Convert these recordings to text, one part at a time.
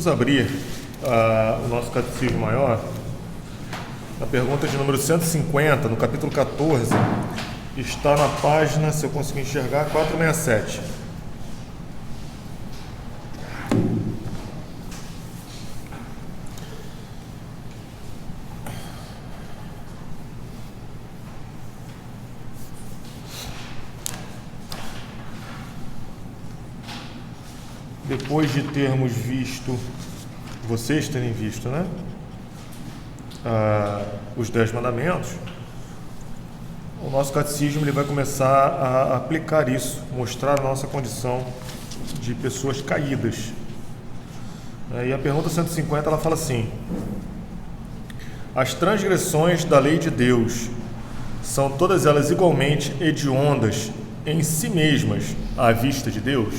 Vamos abrir o nosso Catecismo Maior, na pergunta de número 150, no capítulo 14, está na página, se eu conseguir enxergar, 467. Depois de termos visto, vocês terem visto, né, os 10 mandamentos, o nosso catecismo ele vai começar a aplicar isso, mostrar a nossa condição de pessoas caídas. E a pergunta 150 ela fala assim: as transgressões da lei de Deus são todas elas igualmente hediondas em si mesmas à vista de Deus?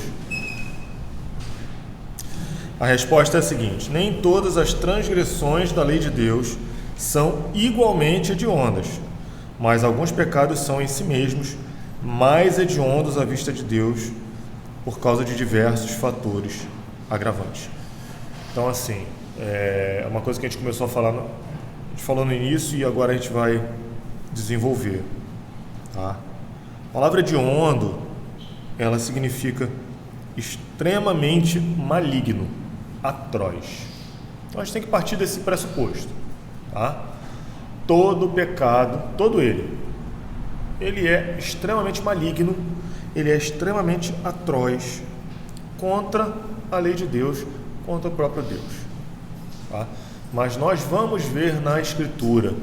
A resposta é a seguinte: nem todas as transgressões da lei de Deus são igualmente hediondas, mas alguns pecados são em si mesmos mais hediondos à vista de Deus por causa de diversos fatores agravantes. Então, assim, é uma coisa que a gente começou a falar, a gente falou no início e agora a gente vai desenvolver. Tá? A palavra hediondo, ela significa extremamente maligno, atroz. Então a gente tem que partir desse pressuposto. Tá? Todo pecado, todo ele é extremamente maligno, ele é extremamente atroz contra a lei de Deus, contra o próprio Deus. Tá? Mas nós vamos ver na Escritura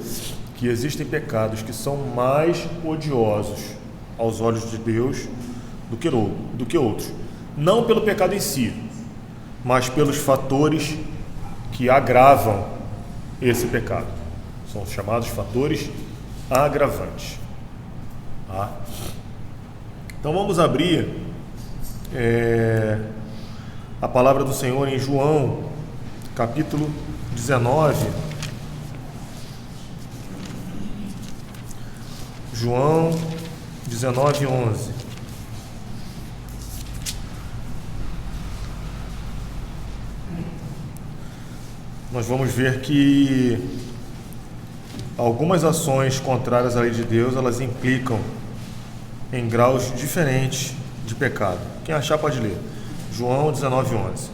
que existem pecados que são mais odiosos aos olhos de Deus do que outros. Não pelo pecado em si, mas pelos fatores que agravam esse pecado. São chamados fatores agravantes. Tá? Então vamos abrir a palavra do Senhor em João, capítulo 19. João 19, 11. Nós vamos ver que algumas ações contrárias à lei de Deus, elas implicam em graus diferentes de pecado. Quem achar pode ler. João 19, 11.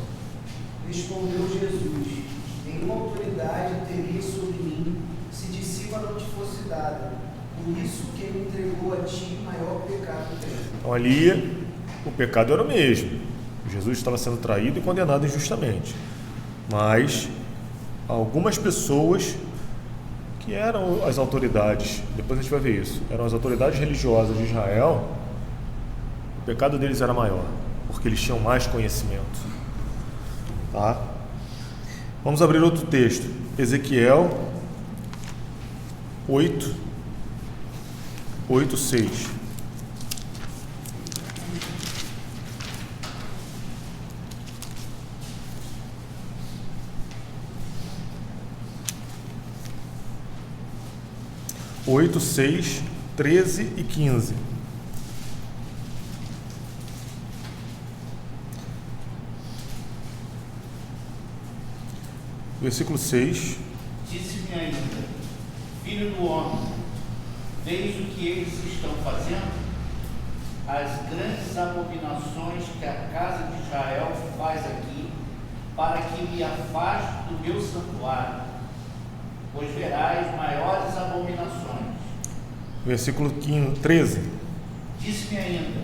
Respondeu Jesus: nenhuma autoridade teria sobre mim se de cima não te fosse dada. Por isso que ele entregou a ti maior pecado tem. Então ali o pecado era o mesmo. Jesus estava sendo traído e condenado injustamente. Mas algumas pessoas que eram as autoridades, depois a gente vai ver isso, eram as autoridades religiosas de Israel, o pecado deles era maior, porque eles tinham mais conhecimento. Tá? Vamos abrir outro texto, Ezequiel 8, 6. Oito, 6, 13 e 15. Versículo 6. Disse-me ainda: filho do homem, vês o que eles estão fazendo? As grandes abominações que a casa de Israel faz aqui, para que me afaste do meu santuário, pois verás maiores abominações. Versículo 13. Disse-me ainda: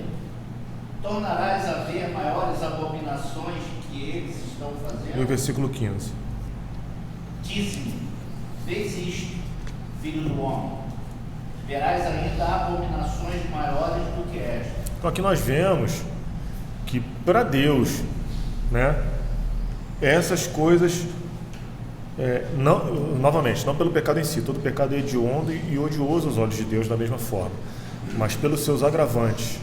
tornarás a ver maiores abominações que eles estão fazendo? E o versículo 15. Disse-me: vês isto, filho do homem, verás ainda abominações maiores do que esta. Então aqui nós vemos que para Deus, né, essas coisas novamente, não pelo pecado em si, todo pecado é hediondo e odioso aos olhos de Deus da mesma forma, mas pelos seus agravantes,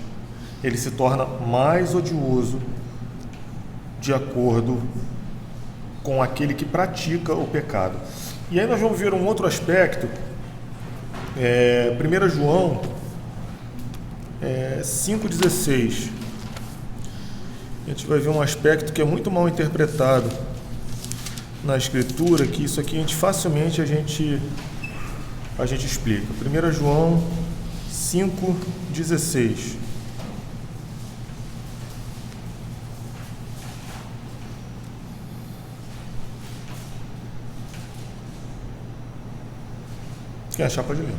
ele se torna mais odioso de acordo com aquele que pratica o pecado. E aí nós vamos ver um outro aspecto, 1 João 5,16. A gente vai ver um aspecto que é muito mal interpretado na Escritura que isso aqui facilmente a gente explica. 1 João 5,16. Quem achar pode ler.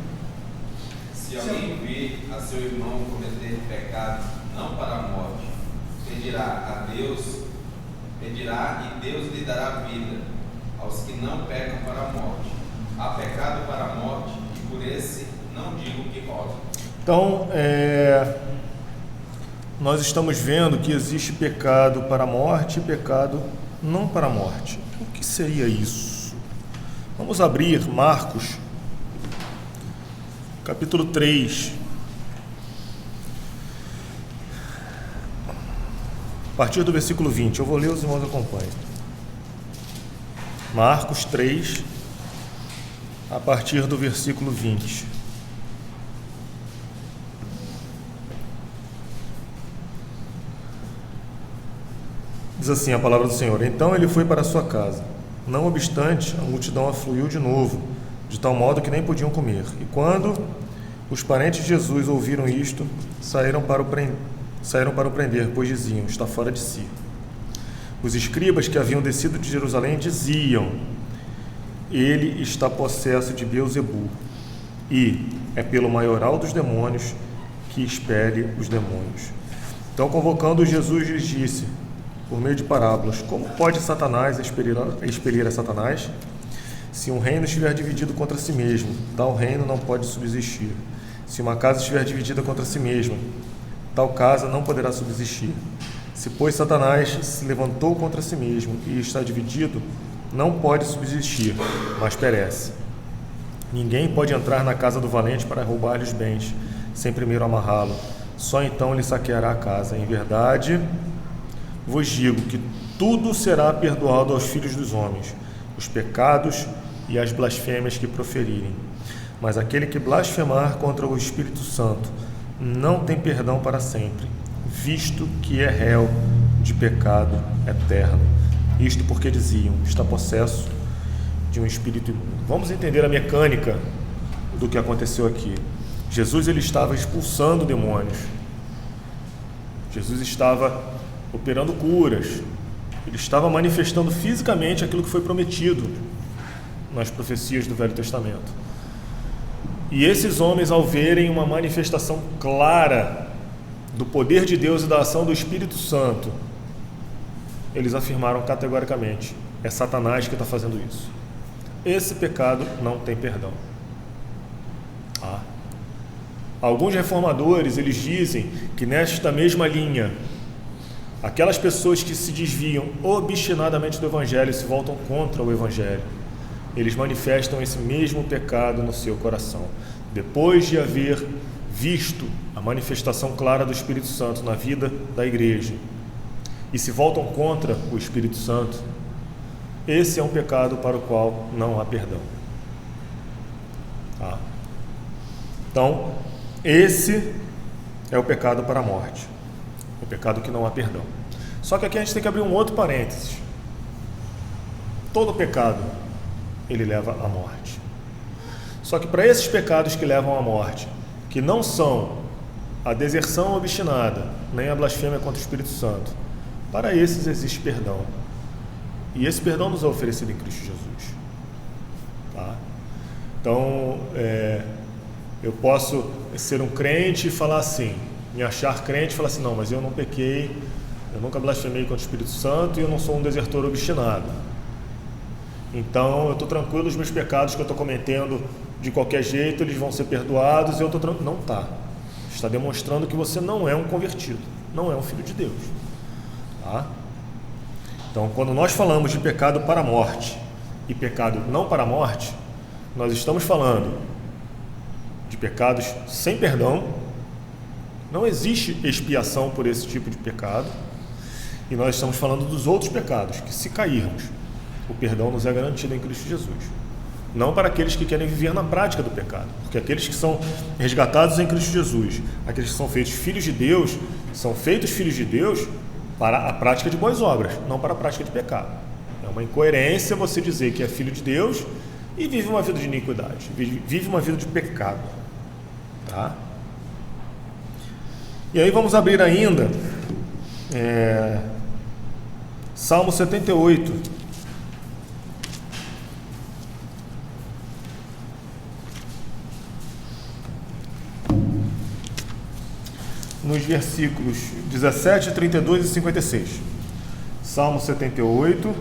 Se alguém vê a seu irmão cometer pecado, não para a morte, pedirá e Deus lhe dará vida aos que não pecam para a morte. Há pecado para a morte, e por esse não digo que rogue. Então, nós estamos vendo que existe pecado para a morte e pecado não para a morte. O que seria isso? Vamos abrir Marcos, capítulo 3. A partir do versículo 20. Eu vou ler, os irmãos acompanhem. Marcos 3, a partir do versículo 20. Diz assim a palavra do Senhor: Então ele foi para a sua casa. Não obstante, a multidão afluiu de novo, de tal modo que nem podiam comer. E quando os parentes de Jesus ouviram isto, saíram para o prender, pois diziam: está fora de si. Os escribas que haviam descido de Jerusalém diziam: ele está possesso de Beelzebul, e é pelo maioral dos demônios que expele os demônios. Então, convocando Jesus, lhes disse, por meio de parábolas: como pode Satanás expelir a Satanás? Se um reino estiver dividido contra si mesmo, tal reino não pode subsistir. Se uma casa estiver dividida contra si mesma, tal casa não poderá subsistir. Se, pois, Satanás se levantou contra si mesmo e está dividido, não pode subsistir, mas perece. Ninguém pode entrar na casa do valente para roubar-lhe os bens, sem primeiro amarrá-lo. Só então ele saqueará a casa. Em verdade, vos digo que tudo será perdoado aos filhos dos homens, os pecados e as blasfêmias que proferirem. Mas aquele que blasfemar contra o Espírito Santo não tem perdão para sempre, visto que é réu de pecado eterno. Isto porque diziam: está possesso de um espírito imundo. Vamos entender a mecânica do que aconteceu aqui. Jesus ele estava expulsando demônios. Jesus estava operando curas. Ele estava manifestando fisicamente aquilo que foi prometido nas profecias do Velho Testamento. E esses homens, ao verem uma manifestação clara do poder de Deus e da ação do Espírito Santo, eles afirmaram categoricamente: é Satanás que está fazendo isso. Esse pecado não tem perdão. Alguns reformadores, eles dizem que nesta mesma linha, aquelas pessoas que se desviam obstinadamente do Evangelho e se voltam contra o Evangelho, eles manifestam esse mesmo pecado no seu coração. Depois de haver visto a manifestação clara do Espírito Santo na vida da igreja e se voltam contra o Espírito Santo, esse é um pecado para o qual não há perdão. Então, esse é o pecado para a morte, o pecado que não há perdão. Só que aqui a gente tem que abrir um outro parênteses. Todo pecado ele leva à morte. Só que para esses pecados que levam à morte, que não são a deserção obstinada, nem a blasfêmia contra o Espírito Santo, para esses existe perdão. E esse perdão nos é oferecido em Cristo Jesus. Então, eu posso ser um crente e falar assim, me achar crente e falar assim: não, mas eu não pequei, eu nunca blasfemei contra o Espírito Santo e eu não sou um desertor obstinado. Então, eu estou tranquilo, os meus pecados que eu estou cometendo, de qualquer jeito, eles vão ser perdoados e eu estou tranquilo. Não está. Está demonstrando que você não é um convertido, não é um filho de Deus. Então, quando nós falamos de pecado para a morte e pecado não para a morte, nós estamos falando de pecados sem perdão, não existe expiação por esse tipo de pecado, e nós estamos falando dos outros pecados, que se cairmos, o perdão nos é garantido em Cristo Jesus. Não para aqueles que querem viver na prática do pecado, porque aqueles que são resgatados em Cristo Jesus, aqueles que são feitos filhos de Deus, são feitos filhos de Deus para a prática de boas obras, não para a prática de pecado. É uma incoerência você dizer que é filho de Deus e vive uma vida de iniquidade, vive uma vida de pecado. Tá? E aí vamos abrir ainda Salmo 78. Nos versículos 17, 32 e 56. Salmo 78,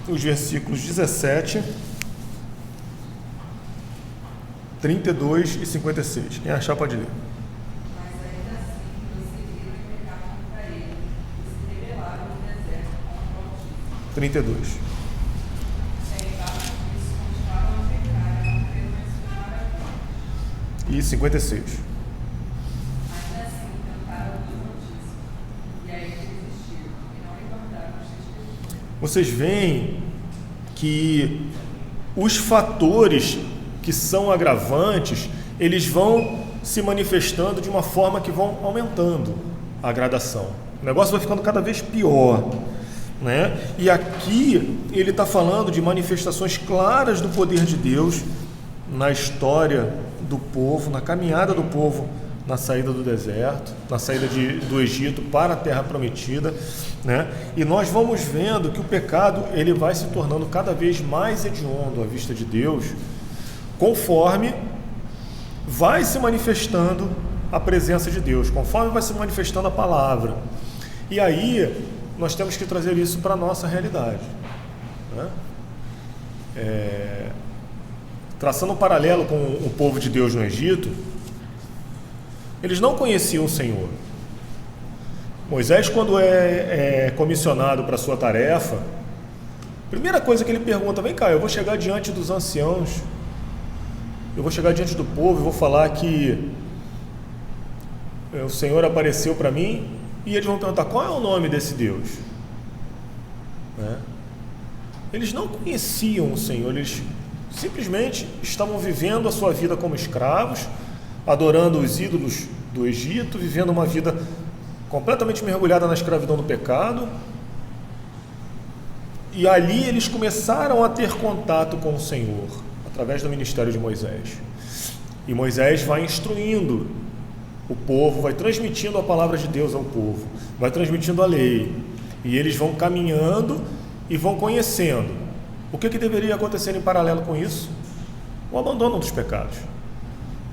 os versículos 17, 32 e 56. Quem achar pode ler. Mas ainda assim prosseguiram em pecar contra ele, e se rebelaram no deserto contra o Altíssimo. 32. Embaixo disso continuaram a pecar e não creram em sua maravilha. E 56. Ainda assim tentaram o Deus Altíssimo, e a ele resistiram, e não lhe guardaram os testemunhos. Vocês veem que os fatores que são agravantes, eles vão se manifestando de uma forma que vão aumentando a gradação. O negócio vai ficando cada vez pior, né? E aqui ele está falando de manifestações claras do poder de Deus na história do povo, na caminhada do povo na saída do deserto, na saída do Egito para a Terra Prometida, né? E nós vamos vendo que o pecado ele vai se tornando cada vez mais hediondo à vista de Deus, conforme vai se manifestando a presença de Deus, conforme vai se manifestando a palavra. E aí nós temos que trazer isso para a nossa realidade, né? Traçando um paralelo com o povo de Deus no Egito, eles não conheciam o Senhor. Moisés, quando é comissionado para a sua tarefa, a primeira coisa que ele pergunta: vem cá, eu vou chegar diante dos anciãos, eu vou chegar diante do povo e vou falar que o Senhor apareceu para mim, e eles vão perguntar: qual é o nome desse Deus? Né? Eles não conheciam o Senhor, eles simplesmente estavam vivendo a sua vida como escravos, adorando os ídolos do Egito, vivendo uma vida completamente mergulhada na escravidão do pecado. E ali eles começaram a ter contato com o Senhor, através do ministério de Moisés. E Moisés vai instruindo o povo, vai transmitindo a palavra de Deus ao povo, vai transmitindo a lei. E eles vão caminhando e vão conhecendo. O que deveria acontecer em paralelo com isso? O abandono dos pecados,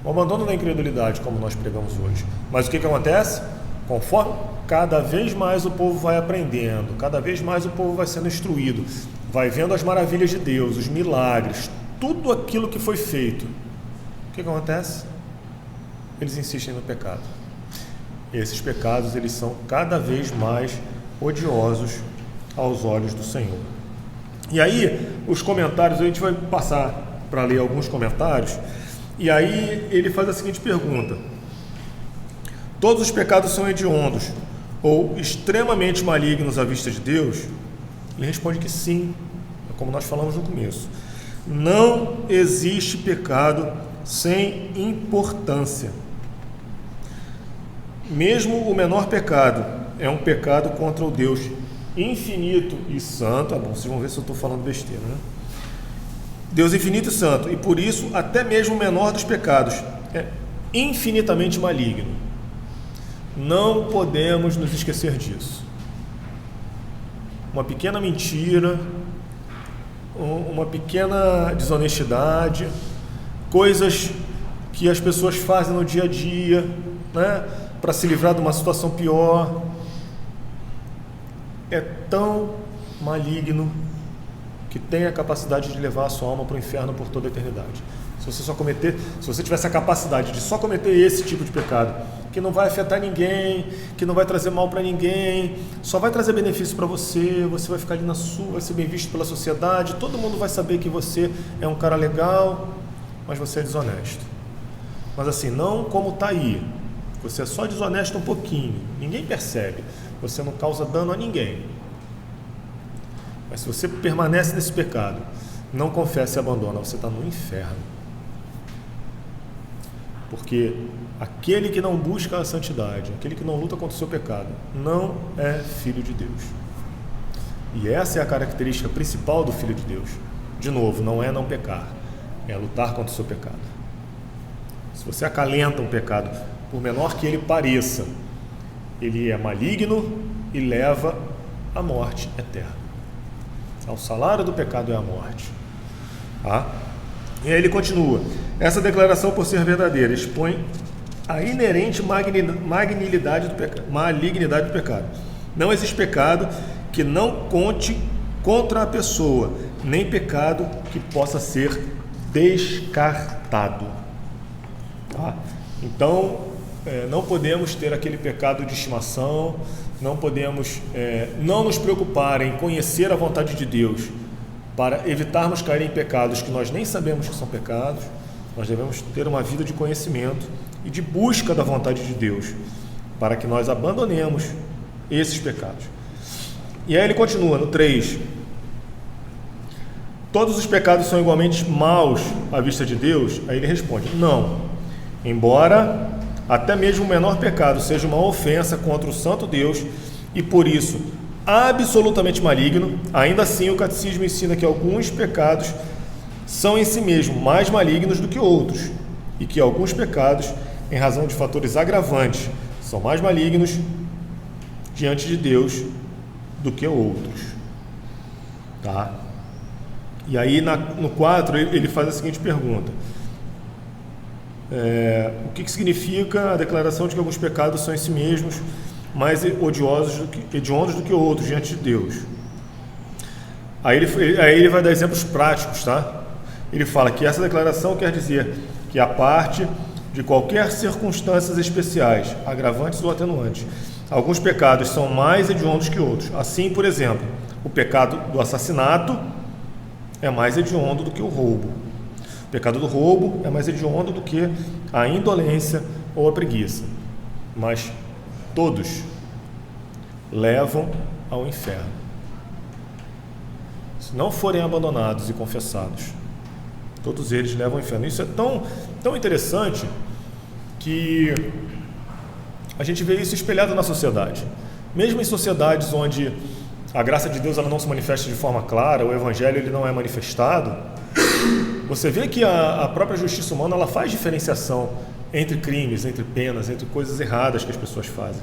o abandono da incredulidade, como nós pregamos hoje. Mas o que acontece? Conforme cada vez mais o povo vai aprendendo, cada vez mais o povo vai sendo instruído, vai vendo as maravilhas de Deus, os milagres, tudo aquilo que foi feito. O que acontece? Eles insistem no pecado. E esses pecados, eles são cada vez mais odiosos aos olhos do Senhor. E aí, os comentários, a gente vai passar para ler alguns comentários, e aí ele faz a seguinte pergunta: todos os pecados são hediondos ou extremamente malignos à vista de Deus? Ele responde que sim, como nós falamos no começo. Não existe pecado sem importância. Mesmo o menor pecado é um pecado contra o Deus infinito e santo. Bom, vocês vão ver se eu estou falando besteira, né? Deus infinito e santo, e por isso até mesmo o menor dos pecados é infinitamente maligno. Não podemos nos esquecer disso. Uma pequena mentira, uma pequena desonestidade, coisas que as pessoas fazem no dia a dia, né, para se livrar de uma situação pior, é tão maligno que tem a capacidade de levar a sua alma para o inferno por toda a eternidade. Se você tivesse a capacidade de só cometer esse tipo de pecado, que não vai afetar ninguém, que não vai trazer mal para ninguém, só vai trazer benefício para você, você vai ficar ali na sua, vai ser bem visto pela sociedade, todo mundo vai saber que você é um cara legal, mas você é desonesto. Mas assim, não como está aí, você é só desonesto um pouquinho, ninguém percebe, você não causa dano a ninguém. Mas se você permanece nesse pecado, não confessa e abandona, você está no inferno. Porque aquele que não busca a santidade, aquele que não luta contra o seu pecado, não é filho de Deus. E essa é a característica principal do Filho de Deus. De novo, não é não pecar, é lutar contra o seu pecado. Se você acalenta um pecado, por menor que ele pareça, ele é maligno e leva à morte eterna. O salário do pecado é a morte. Tá? E aí ele continua. Essa declaração, por ser verdadeira, expõe a inerente malignidade do pecado. Não existe pecado que não conte contra a pessoa, nem pecado que possa ser descartado. Tá? Então, não podemos ter aquele pecado de estimação, não podemos não nos preocupar em conhecer a vontade de Deus para evitarmos cair em pecados que nós nem sabemos que são pecados. Nós devemos ter uma vida de conhecimento e de busca da vontade de Deus para que nós abandonemos esses pecados. E aí ele continua no 3. Todos os pecados são igualmente maus à vista de Deus? Aí ele responde, não. Embora até mesmo o menor pecado seja uma ofensa contra o santo Deus e por isso absolutamente maligno, ainda assim o catecismo ensina que alguns pecados são em si mesmo mais malignos do que outros e que alguns pecados, em razão de fatores agravantes, são mais malignos diante de Deus do que outros. Tá? E aí no 4 ele faz a seguinte pergunta. O que significa a declaração de que alguns pecados são em si mesmos mais hediondos do que outros diante de Deus? Aí ele vai dar exemplos práticos, tá? Ele fala que essa declaração quer dizer que a parte de qualquer circunstâncias especiais, agravantes ou atenuantes, alguns pecados são mais hediondos que outros. Assim, por exemplo, o pecado do assassinato é mais hediondo do que o roubo. O pecado do roubo é mais hediondo do que a indolência ou a preguiça. Mas todos levam ao inferno. Se não forem abandonados e confessados, todos eles levam ao inferno. Isso é tão interessante que a gente vê isso espelhado na sociedade. Mesmo em sociedades onde a graça de Deus ela não se manifesta de forma clara, o evangelho ele não é manifestado, você vê que a própria justiça humana ela faz diferenciação entre crimes, entre penas, entre coisas erradas que as pessoas fazem.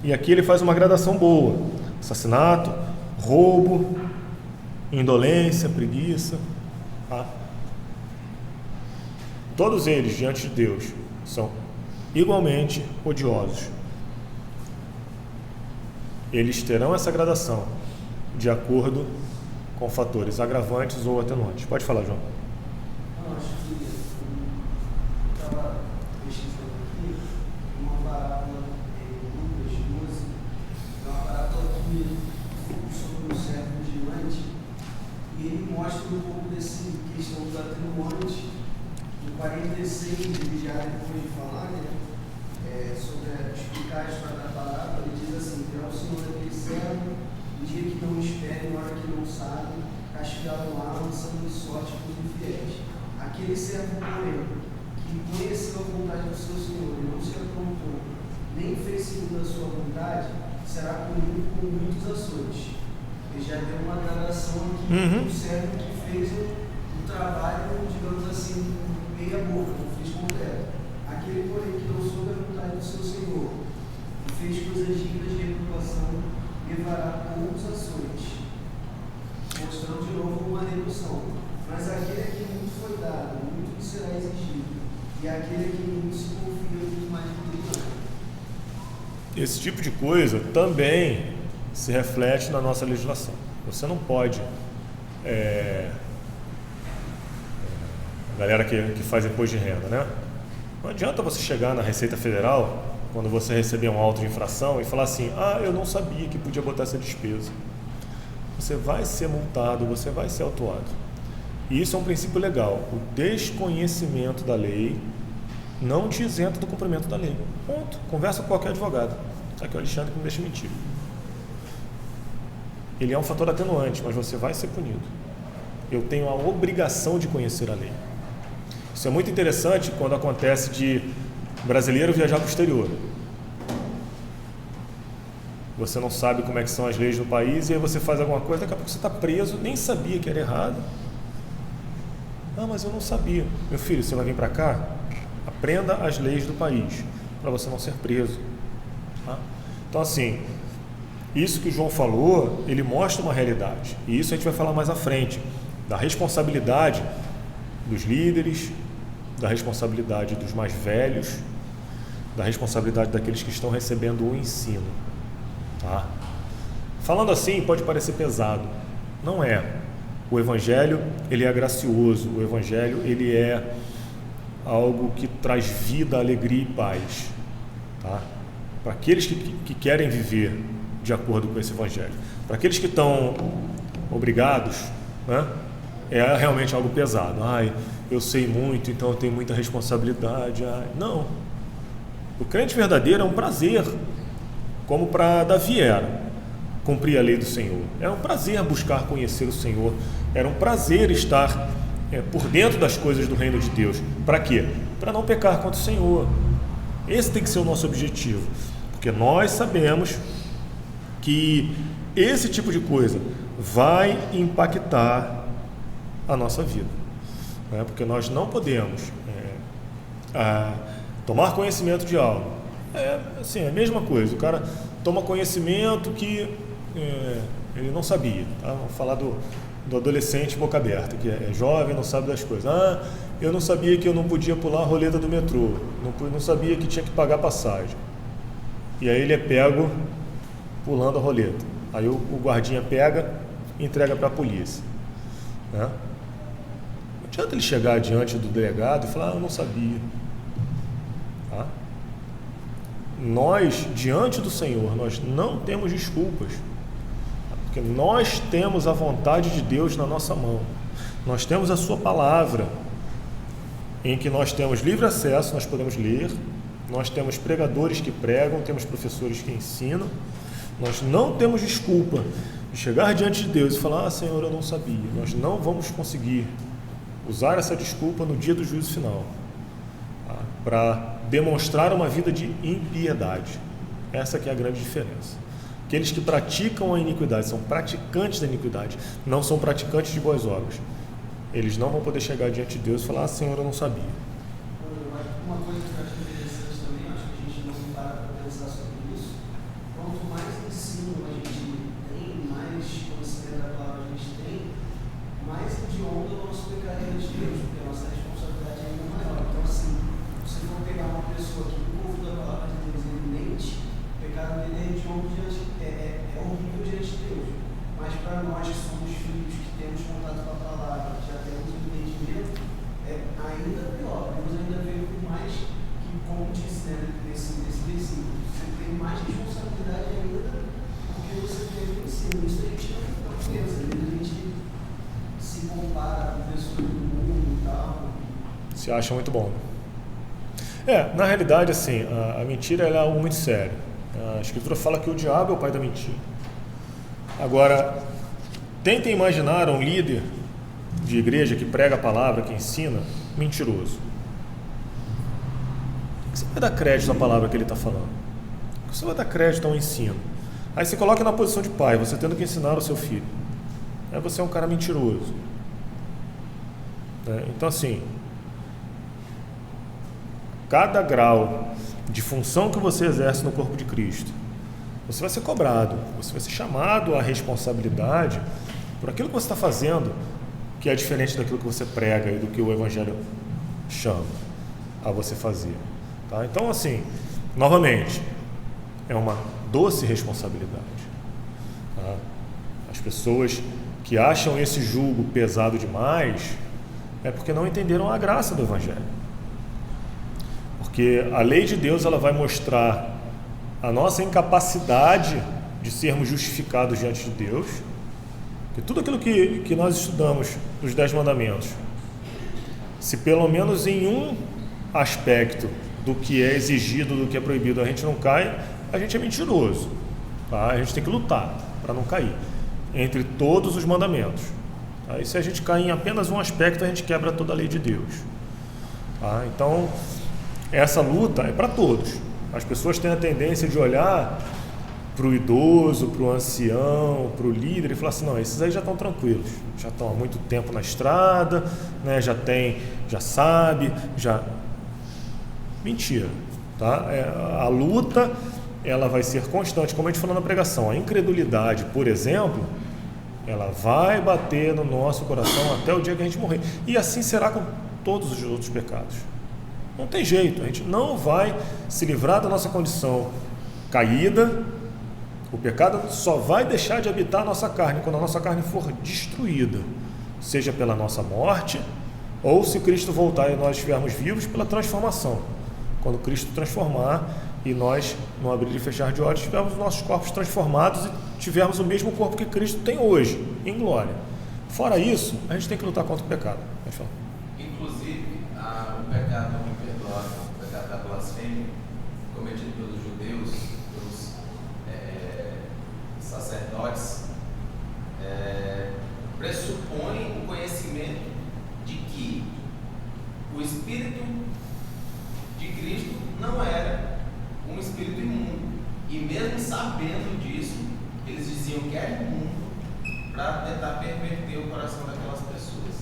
E aqui ele faz uma gradação boa: assassinato, roubo, indolência, preguiça. Tá? Todos eles, diante de Deus, são igualmente odiosos. Eles terão essa gradação de acordo com fatores agravantes ou atenuantes. Pode falar, João. Eu acho que eu estava pesquisando aqui uma parábola em Lucas 12, uma parábola que sobre o século diante, e ele mostra um pouco dessa questão dos atenuantes. No 46, ele já depois de falar, sobre explicar a história da parábola, ele diz assim: terá o Senhor daquele servo, no dia que não espere, na hora que não sabe, castigá-lo lá, lançando sorte para os infiéis. Aquele servo, porém, que conheceu a vontade do seu Senhor e não se aprontou, nem fez segundo a sua vontade, será punido com muitos açoites. Ele já deu uma gradação aqui do servo que fez o trabalho, digamos assim, meia boca, não fez completo. Aquele, porém, que não soube a vontade do seu Senhor e fez coisas dignas de reprovação, levará poucos açoites, mostrando de novo uma redução. Mas aquele a quem muito foi dado, muito lhe será exigido, e aquele a quem muito se confia, muito mais lhe. Esse tipo de coisa também se reflete na nossa legislação. Você não pode, galera que faz imposto de renda, né? Não adianta você chegar na Receita Federal, quando você receber um auto de infração, e falar assim: eu não sabia que podia botar essa despesa. Você vai ser multado, você vai ser autuado. E isso é um princípio legal. O desconhecimento da lei não te isenta do cumprimento da lei. Ponto. Conversa com qualquer advogado. Aqui é o Alexandre que não deixa mentir. Ele é um fator atenuante, mas você vai ser punido. Eu tenho a obrigação de conhecer a lei. Isso é muito interessante quando acontece de brasileiro viajar para o exterior. você não sabe como é que são as leis do país, e aí você faz alguma coisa, daqui a pouco você está preso, nem sabia que era errado. Ah, mas eu não sabia. Meu filho, você vai vir para cá? Aprenda as leis do país, para você não ser preso. Tá? Então, assim, isso que o João falou, ele mostra uma realidade. E isso a gente vai falar mais à frente, da responsabilidade dos líderes, da responsabilidade dos mais velhos, da responsabilidade daqueles que estão recebendo o ensino. Tá? Falando assim, pode parecer pesado. Não é. O Evangelho, ele é gracioso. O Evangelho, ele é algo que traz vida, alegria e paz. Tá? Para aqueles que querem viver de acordo com esse Evangelho. Para aqueles que estão obrigados, né, é realmente algo pesado. Ai, eu sei muito, então eu tenho muita responsabilidade. Ai, não. O crente verdadeiro é um prazer, como para Davi era, cumprir a lei do Senhor. Era um prazer buscar conhecer o Senhor. Era um prazer estar por dentro das coisas do reino de Deus. Para quê? Para não pecar contra o Senhor. Esse tem que ser o nosso objetivo. Porque nós sabemos que esse tipo de coisa vai impactar a nossa vida. Né? Porque nós não podemos tomar conhecimento de algo. É a mesma coisa. O cara toma conhecimento que ele não sabia. Tá? Vamos falar do adolescente boca aberta, que é jovem, não sabe das coisas. Ah, eu não sabia que eu não podia pular a roleta do metrô. Não sabia que tinha que pagar passagem. E aí ele é pego pulando a roleta. Aí o guardinha pega e entrega para a polícia. Né? Não adianta ele chegar diante do delegado e falar, eu não sabia. Tá? Nós, diante do Senhor, nós não temos desculpas. Porque nós temos a vontade de Deus na nossa mão. Nós temos a sua palavra, em que nós temos livre acesso, nós podemos ler, nós temos pregadores que pregam, temos professores que ensinam. Nós não temos desculpa de chegar diante de Deus e falar, Senhor, eu não sabia. Nós não vamos conseguir usar essa desculpa no dia do juízo final, tá? Para demonstrar uma vida de impiedade. Essa que é a grande diferença. Aqueles que praticam a iniquidade, são praticantes da iniquidade, não são praticantes de boas obras. Eles não vão poder chegar diante de Deus e falar, Senhor, eu não sabia. Uma coisa que eu acho interessante também, acho que a gente não para para pensar sobre isso. Quanto mais ensino a gente tem, mais conhecimento da palavra a gente tem, mais hediondo o nosso pecado diante de Deus, porque a nossa responsabilidade é ainda maior. Então, assim, se for pegar uma pessoa que o povo da palavra de Deus é eminente, o pecado dele é hediondo é horrível diante de Deus. Mas para nós que somos filhos, que temos contato com a palavra, que já temos entendimento, é ainda pior. Deus ainda veio com mais, que, como disse, né, nesse versículo, você tem mais responsabilidade ainda porque você teve o ensino. Isso a gente não pensa, a gente se compara com pessoas do mundo e tal. Se acha muito bom. Na realidade, assim, a mentira é algo muito sério. A Escritura fala que o diabo é o pai da mentira. Agora, tentem imaginar um líder de igreja que prega a palavra, que ensina, mentiroso. Você vai dar crédito à palavra que ele está falando? Você vai dar crédito ao ensino? Aí você coloca na posição de pai, você tendo que ensinar o seu filho. Aí você é um cara mentiroso. Então, assim, cada grau de função que você exerce no corpo de Cristo, você vai ser cobrado, você vai ser chamado à responsabilidade por aquilo que você está fazendo, que é diferente daquilo que você prega e do que o Evangelho chama a você fazer. Tá? Então, assim, novamente, é uma doce responsabilidade. Tá? As pessoas que acham esse jugo pesado demais é porque não entenderam a graça do Evangelho. Porque a lei de Deus, ela vai mostrar a nossa incapacidade de sermos justificados diante de Deus. Porque tudo aquilo que nós estudamos nos 10 mandamentos, se pelo menos em um aspecto do que é exigido, do que é proibido, a gente não cai, a gente é mentiroso. Tá? A gente tem que lutar para não cair entre todos os mandamentos. Tá? E se a gente cair em apenas um aspecto, a gente quebra toda a lei de Deus. Tá? Então, essa luta é para todos. As pessoas têm a tendência de olhar para o idoso, para o ancião, para o líder, e falar assim, não, esses aí já estão tranquilos, já estão há muito tempo na estrada, né, já sabe, já... Mentira, tá? A luta, ela vai ser constante, como a gente falou na pregação. A incredulidade, por exemplo, ela vai bater no nosso coração até o dia que a gente morrer. E assim será com todos os outros pecados. Não tem jeito, a gente não vai se livrar da nossa condição caída. O pecado só vai deixar de habitar a nossa carne quando a nossa carne for destruída, seja pela nossa morte, ou se Cristo voltar e nós estivermos vivos, pela transformação. Quando Cristo transformar e nós, no abrir e fechar de olhos, tivermos nossos corpos transformados e tivermos o mesmo corpo que Cristo tem hoje, em glória. Fora isso, a gente tem que lutar contra o pecado. Pode falar. Inclusive, o pecado não imperdoável, o pecado da blasfêmia, cometido pelos judeus, pelos sacerdotes, pressupõe o conhecimento de que o Espírito de Cristo não era um espírito imundo. E mesmo sabendo disso, eles diziam que era imundo para tentar perverter o coração daquelas pessoas.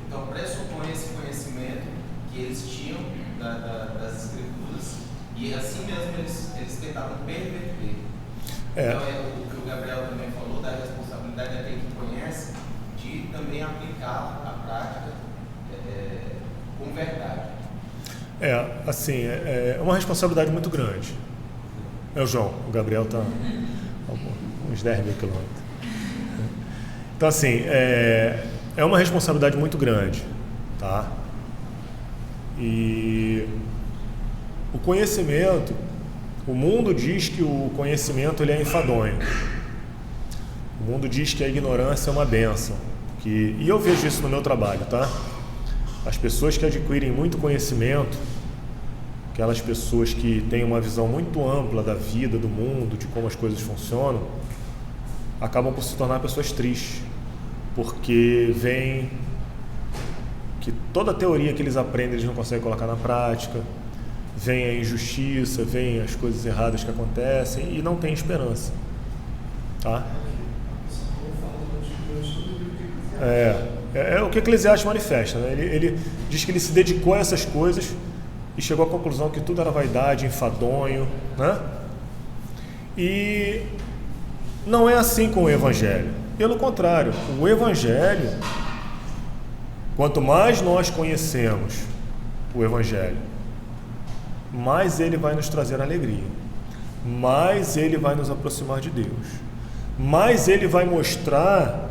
Então pressupõe esse conhecimento que eles tinham das Escrituras, e assim mesmo eles tentavam perverter. Então o que o Gabriel também falou da responsabilidade daquele que conhece de também aplicá-la à prática com verdade. Assim, é uma responsabilidade muito grande. O João, o Gabriel está uns 10 mil quilômetros. Então, assim, é uma responsabilidade muito grande, tá? E o conhecimento, o mundo diz que o conhecimento ele é enfadonho. O mundo diz que a ignorância é uma bênção. E eu vejo isso no meu trabalho, tá? As pessoas que adquirem muito conhecimento, aquelas pessoas que têm uma visão muito ampla da vida, do mundo, de como as coisas funcionam, acabam por se tornar pessoas tristes, porque veem que toda a teoria que eles aprendem eles não conseguem colocar na prática, veem a injustiça, veem as coisas erradas que acontecem e não tem esperança, tá? É o que Eclesiastes manifesta, né? Ele diz que ele se dedicou a essas coisas e chegou à conclusão que tudo era vaidade, enfadonho, né? E não é assim com o Evangelho. Pelo contrário, o Evangelho, quanto mais nós conhecemos o Evangelho, mais ele vai nos trazer alegria, mais ele vai nos aproximar de Deus, mais ele vai mostrar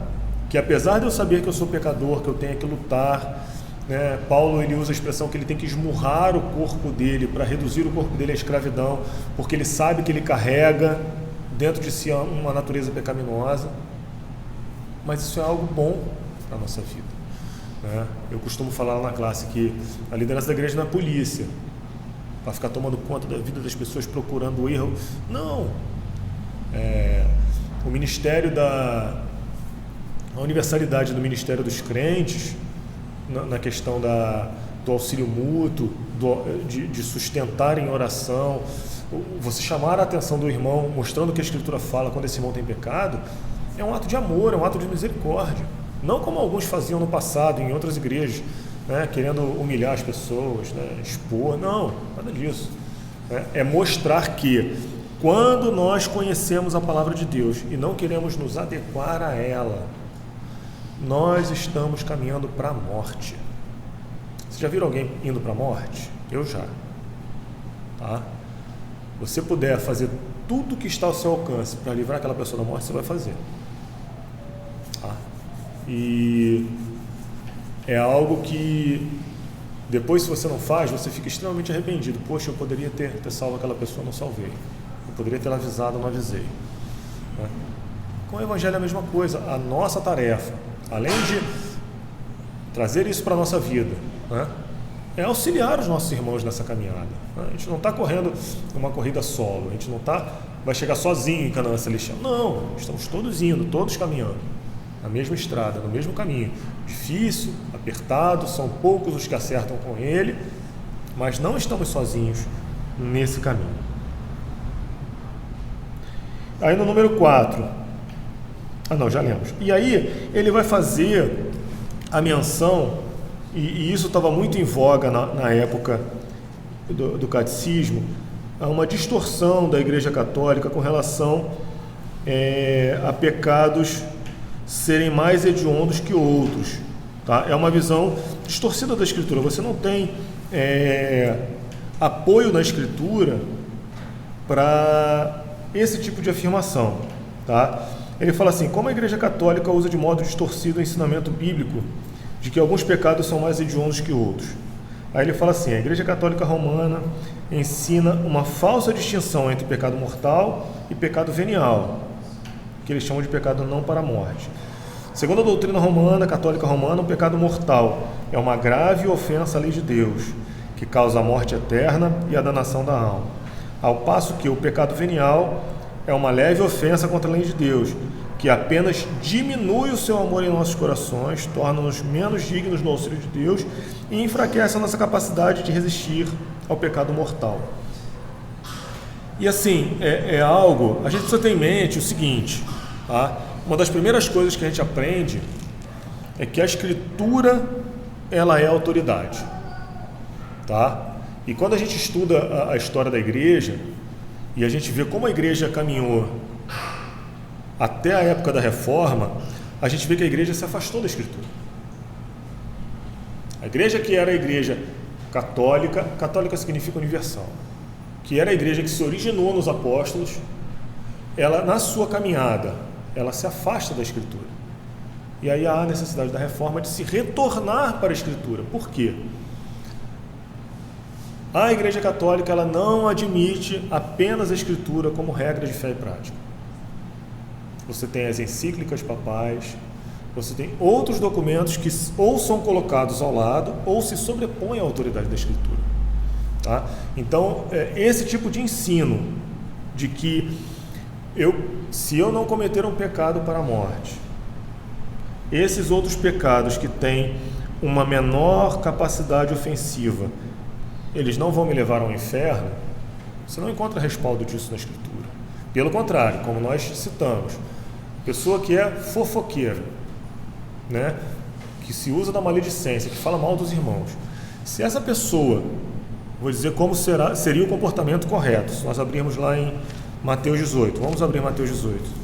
que apesar de eu saber que eu sou pecador, que eu tenho que lutar, né? Paulo ele usa a expressão que ele tem que esmurrar o corpo dele para reduzir o corpo dele à escravidão, porque ele sabe que ele carrega dentro de si uma natureza pecaminosa, mas isso é algo bom para a nossa vida, né? Eu costumo falar lá na classe que a liderança da igreja não é polícia, para ficar tomando conta da vida das pessoas, procurando o erro. Não. O ministério a universalidade do ministério dos crentes, na questão do auxílio mútuo, de sustentar em oração, você chamar a atenção do irmão, mostrando o que a Escritura fala quando esse irmão tem pecado, é um ato de amor, é um ato de misericórdia. Não como alguns faziam no passado, em outras igrejas, né, querendo humilhar as pessoas, né, expor. Não, nada disso. É mostrar que quando nós conhecemos a palavra de Deus e não queremos nos adequar a ela, nós estamos caminhando para a morte. Vocês já viram alguém indo para a morte? Eu já. Tá? Você puder fazer tudo que está ao seu alcance para livrar aquela pessoa da morte, você vai fazer. Tá? E é algo que depois, se você não faz, você fica extremamente arrependido. Poxa, eu poderia ter salvo aquela pessoa, não salvei. Eu poderia ter avisado, não avisei. Né? Com o Evangelho é a mesma coisa. A nossa tarefa, além de trazer isso para a nossa vida, né, é auxiliar os nossos irmãos nessa caminhada. Né? A gente não está correndo uma corrida solo, a gente não vai chegar sozinho em Canaã Celestial. Não, estamos todos indo, todos caminhando na mesma estrada, no mesmo caminho. Difícil, apertado, são poucos os que acertam com ele, mas não estamos sozinhos nesse caminho. Aí no número 4, já lemos. E aí ele vai fazer a menção, e isso estava muito em voga na época do catecismo, a uma distorção da Igreja Católica com relação a pecados serem mais hediondos que outros. Tá? É uma visão distorcida da Escritura. Você não tem apoio na Escritura para esse tipo de afirmação. Tá? Ele fala assim: como a Igreja Católica usa de modo distorcido o ensinamento bíblico de que alguns pecados são mais hediondos que outros. Aí ele fala assim: a Igreja Católica Romana ensina uma falsa distinção entre pecado mortal e pecado venial, que eles chamam de pecado não para a morte. Segundo a doutrina romana, católica romana, o pecado mortal é uma grave ofensa à lei de Deus, que causa a morte eterna e a danação da alma. Ao passo que o pecado venial é uma leve ofensa contra a lei de Deus, que apenas diminui o seu amor em nossos corações, torna-nos menos dignos do auxílio de Deus e enfraquece a nossa capacidade de resistir ao pecado mortal. E assim, é algo, a gente precisa ter em mente o seguinte, tá? Uma das primeiras coisas que a gente aprende é que a Escritura, ela é autoridade, tá? E quando a gente estuda a história da igreja e a gente vê como a igreja caminhou até a época da Reforma, a gente vê que a igreja se afastou da Escritura. A igreja que era a igreja católica, católica significa universal, que era a igreja que se originou nos apóstolos, ela, na sua caminhada, ela se afasta da Escritura. E aí há a necessidade da Reforma de se retornar para a Escritura. Por quê? A Igreja Católica, ela não admite apenas a Escritura como regra de fé e prática. Você tem as encíclicas papais, você tem outros documentos que ou são colocados ao lado ou se sobrepõem à autoridade da Escritura. Tá? Então, esse tipo de ensino de que se eu não cometer um pecado para a morte, esses outros pecados que têm uma menor capacidade ofensiva, eles não vão me levar ao inferno, você não encontra respaldo disso na Escritura. Pelo contrário, como nós citamos, pessoa que é fofoqueira, né, que se usa da maledicência, que fala mal dos irmãos, se essa pessoa, vou dizer como seria o comportamento correto, se nós abrirmos lá em Mateus 18, vamos abrir Mateus 18.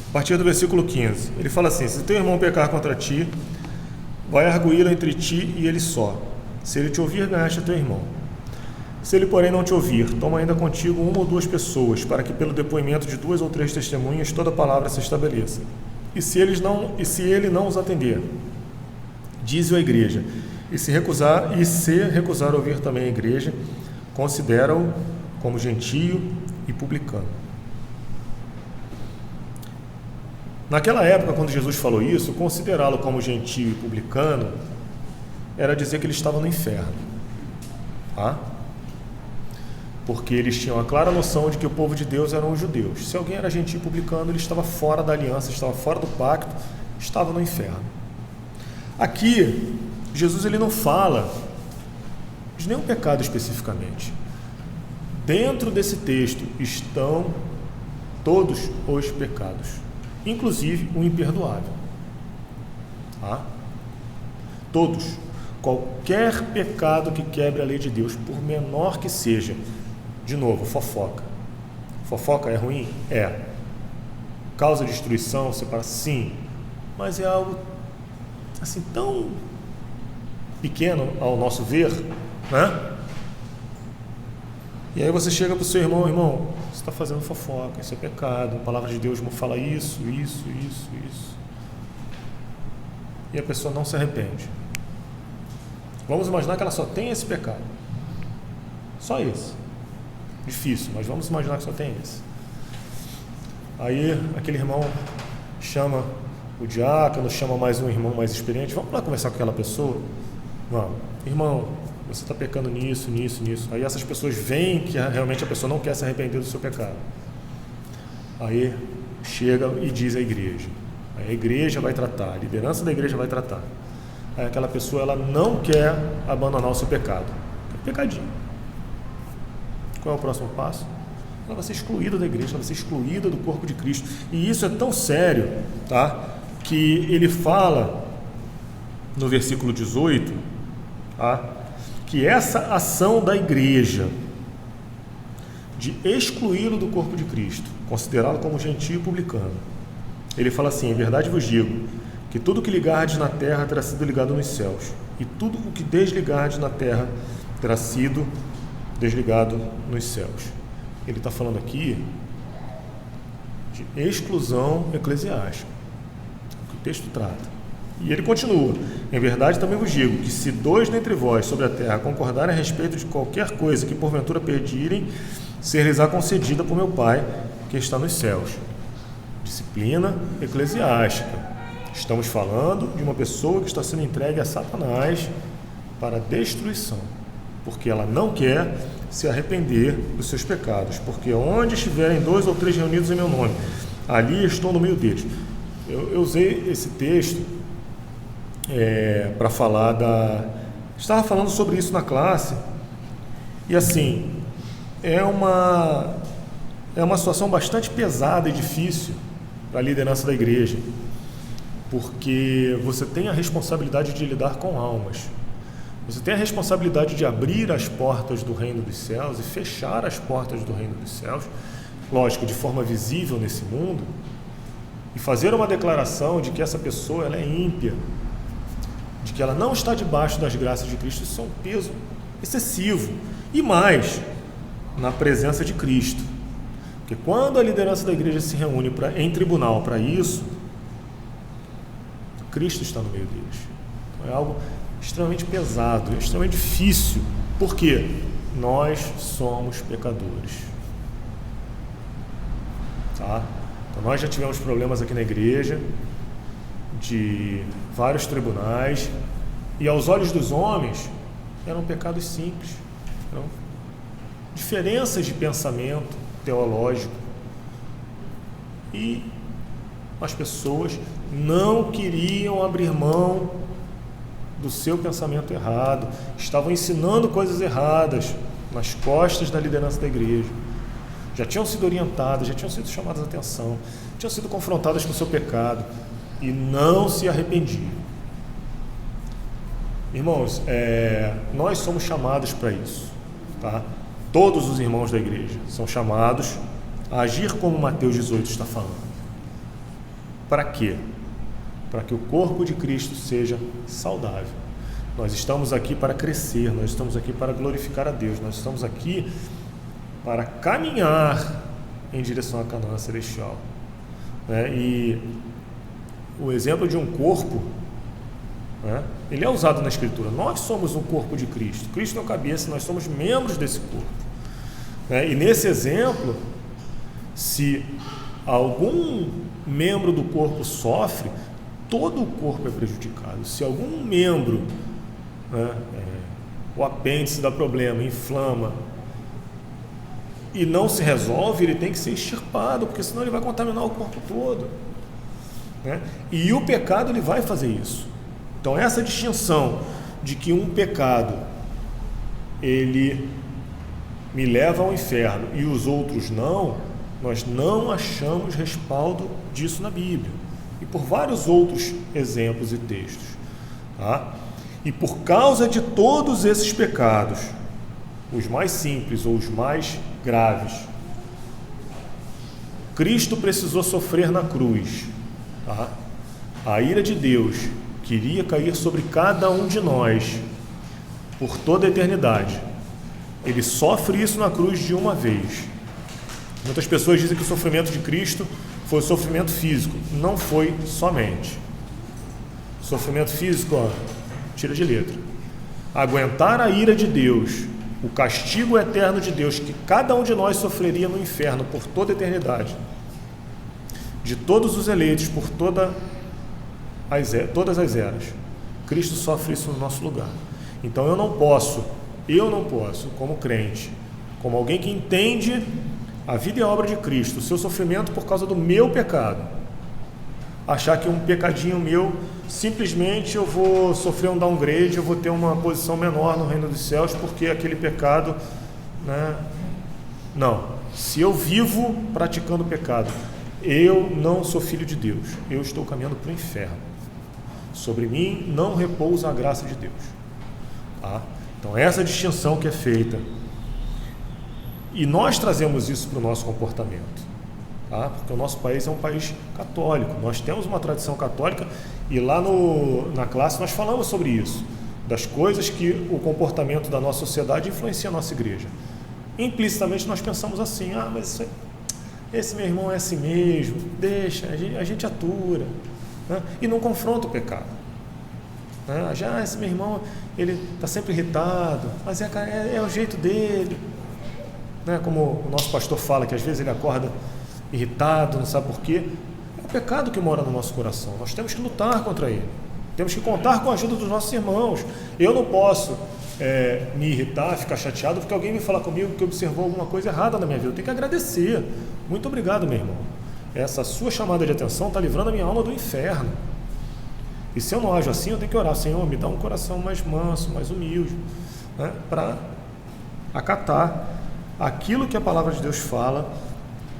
A partir do versículo 15, ele fala assim: se teu irmão pecar contra ti, vai arguí-lo entre ti e ele só. Se ele te ouvir, ganhaste teu irmão. Se ele, porém, não te ouvir, toma ainda contigo 1 ou 2 pessoas, para que pelo depoimento de 2 ou 3 testemunhas toda palavra se estabeleça. E se ele não os atender, dize-o à igreja. E se recusar ouvir também a igreja, considera-o como gentio e publicano. Naquela época, quando Jesus falou isso, considerá-lo como gentio e publicano era dizer que ele estava no inferno, tá? Porque eles tinham a clara noção de que o povo de Deus eram os judeus. Se alguém era gentio e publicano, ele estava fora da aliança, estava fora do pacto, estava no inferno. Aqui, Jesus ele não fala de nenhum pecado especificamente. Dentro desse texto estão todos os pecados, inclusive o imperdoável. Tá? Todos. Qualquer pecado que quebre a lei de Deus, por menor que seja. De novo, fofoca. Fofoca é ruim? É. Causa destruição, separação? Sim. Mas é algo assim tão pequeno ao nosso ver, né? E aí você chega para o seu irmão: você está fazendo fofoca, isso é pecado, a palavra de Deus fala isso. E a pessoa não se arrepende. Vamos imaginar que ela só tem esse pecado. Só esse. Difícil, mas vamos imaginar que só tem esse. Aí aquele irmão chama o diácono, chama mais um irmão mais experiente. Vamos lá conversar com aquela pessoa? Vamos. Irmão, você está pecando nisso. Aí essas pessoas veem que realmente a pessoa não quer se arrepender do seu pecado. Aí chega e diz à igreja. Aí a igreja vai tratar, a liderança da igreja vai tratar. Aí aquela pessoa, ela não quer abandonar o seu pecado. É pecadinho. Qual é o próximo passo? Ela vai ser excluída da igreja, ela vai ser excluída do corpo de Cristo. E isso é tão sério, tá? Que ele fala no versículo 18, tá? Que essa ação da igreja de excluí-lo do corpo de Cristo, considerá-lo como gentio e publicano, ele fala assim: em verdade vos digo que tudo o que ligardes na terra terá sido ligado nos céus, e tudo o que desligardes na terra terá sido desligado nos céus. Ele está falando aqui de exclusão eclesiástica, que o texto trata. E ele continua: em verdade também vos digo que se 2 dentre vós sobre a terra concordarem a respeito de qualquer coisa que porventura pedirem, ser-lhes-á concedida por meu Pai que está nos céus. Disciplina eclesiástica. Estamos falando de uma pessoa que está sendo entregue a Satanás para destruição, porque ela não quer se arrepender dos seus pecados. Porque onde estiverem 2 ou 3 reunidos em meu nome, ali estou no meio deles. Eu usei esse texto para falar estava falando sobre isso na classe, e assim, é uma situação bastante pesada e difícil para a liderança da igreja, porque você tem a responsabilidade de lidar com almas, você tem a responsabilidade de abrir as portas do reino dos céus e fechar as portas do reino dos céus, lógico, de forma visível nesse mundo, e fazer uma declaração de que essa pessoa ela é ímpia, de que ela não está debaixo das graças de Cristo. Isso é um peso excessivo. E mais, na presença de Cristo. Porque quando a liderança da igreja se reúne em tribunal para isso, Cristo está no meio deles. Então é algo extremamente pesado, extremamente difícil. Por quê? Nós somos pecadores. Tá? Então nós já tivemos problemas aqui na igreja, de vários tribunais, e aos olhos dos homens eram pecados simples, eram diferenças de pensamento teológico, e as pessoas não queriam abrir mão do seu pensamento errado, estavam ensinando coisas erradas nas costas da liderança da igreja, já tinham sido orientadas, já tinham sido chamadas a atenção, tinham sido confrontadas com o seu pecado e não se arrependiam. Irmãos, nós somos chamados para isso, tá? Todos os irmãos da igreja são chamados a agir como Mateus 18 está falando. Para quê? Para que o corpo de Cristo seja saudável. Nós estamos aqui para crescer, nós estamos aqui para glorificar a Deus, nós estamos aqui para caminhar em direção à Canaã celestial, né? E o exemplo de um corpo, né, ele é usado na Escritura. Nós somos um corpo de Cristo. Cristo é a cabeça, nós somos membros desse corpo, né? E nesse exemplo, se algum membro do corpo sofre, todo o corpo é prejudicado. Se algum membro, né, o apêndice dá problema, inflama e não se resolve, ele tem que ser extirpado, porque senão ele vai contaminar o corpo todo, né? E o pecado ele vai fazer isso. Então essa distinção de que um pecado ele me leva ao inferno e os outros não, nós não achamos respaldo disso na Bíblia, e por vários outros exemplos e textos, tá? E por causa de todos esses pecados, os mais simples ou os mais graves, Cristo precisou sofrer na cruz, tá? A ira de Deus queria cair sobre cada um de nós por toda a eternidade. Ele sofre isso na cruz de uma vez. Muitas pessoas dizem que o sofrimento de Cristo foi o sofrimento físico. Não foi somente. O sofrimento físico, tira de letra. Aguentar a ira de Deus, o castigo eterno de Deus, que cada um de nós sofreria no inferno por toda a eternidade, de todos os eleitos por todas as eras. Cristo sofre isso no nosso lugar. Então eu não posso eu não posso, como crente, como alguém que entende a vida e a obra de Cristo, o seu sofrimento por causa do meu pecado, achar que um pecadinho meu, simplesmente eu vou sofrer um downgrade, eu vou ter uma posição menor no reino dos céus, porque aquele pecado, né? Não, se eu vivo praticando pecado, eu não sou filho de Deus, eu estou caminhando para o inferno. Sobre mim não repousa a graça de Deus. Tá? Então essa distinção que é feita, e nós trazemos isso para o nosso comportamento, tá? Porque o nosso país é um país católico, nós temos uma tradição católica, e lá na classe nós falamos sobre isso, das coisas que o comportamento da nossa sociedade influencia a nossa igreja. Implicitamente nós pensamos assim, mas esse meu irmão é assim mesmo, deixa, a gente atura, né? E não confronta o pecado, né? Esse meu irmão, ele está sempre irritado, mas é o jeito dele, né? Como o nosso pastor fala, que às vezes ele acorda irritado, não sabe por quê. É o pecado que mora no nosso coração, nós temos que lutar contra ele, temos que contar com a ajuda dos nossos irmãos. Eu não posso me irritar, ficar chateado porque alguém me falar comigo que observou alguma coisa errada na minha vida. Eu tenho que agradecer. Muito obrigado, meu irmão. Essa sua chamada de atenção está livrando a minha alma do inferno. E se eu não ajo assim, eu tenho que orar: Senhor, me dá um coração mais manso, mais humilde, né, para acatar aquilo que a palavra de Deus fala,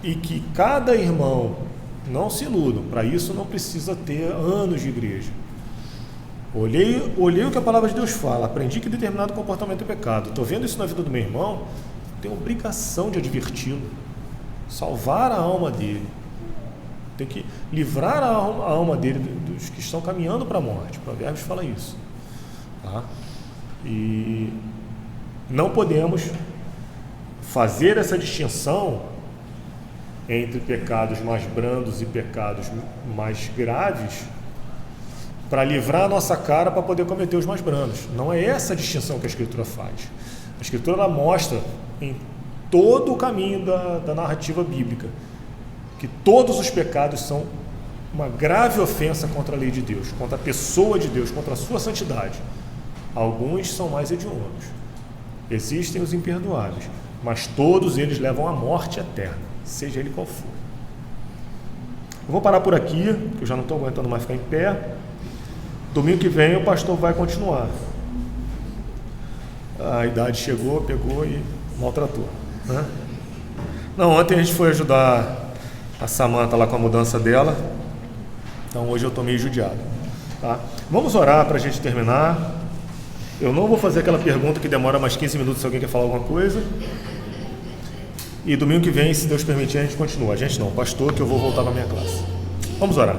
e que cada irmão, não se iludam, para isso não precisa ter anos de igreja. Olhei o que a palavra de Deus fala, aprendi que determinado comportamento é pecado, estou vendo isso na vida do meu irmão, tenho obrigação de adverti-lo, salvar a alma dele, tem que livrar a alma dele dos que estão caminhando para a morte. Provérbios fala isso, tá? E não podemos fazer essa distinção entre pecados mais brandos e pecados mais graves para livrar a nossa cara para poder cometer os mais brandos. Não é essa a distinção que a Escritura faz. A Escritura ela mostra em todo o caminho da narrativa bíblica que todos os pecados são uma grave ofensa contra a lei de Deus, contra a pessoa de Deus, contra a sua santidade. Alguns são mais hediondos, existem os imperdoáveis, mas todos eles levam à morte eterna, seja ele qual for. Eu vou parar por aqui, porque eu já não estou aguentando mais ficar em pé. Domingo que vem o pastor vai continuar. A idade chegou, pegou e maltratou, né? Não, ontem a gente foi ajudar a Samanta lá com a mudança dela, então hoje eu estou meio judiado, tá? Vamos orar para a gente terminar. Eu não vou fazer aquela pergunta que demora mais 15 minutos se alguém quer falar alguma coisa. E domingo que vem, se Deus permitir, a gente continua. A gente não, o pastor, que eu vou voltar para a minha classe. Vamos orar.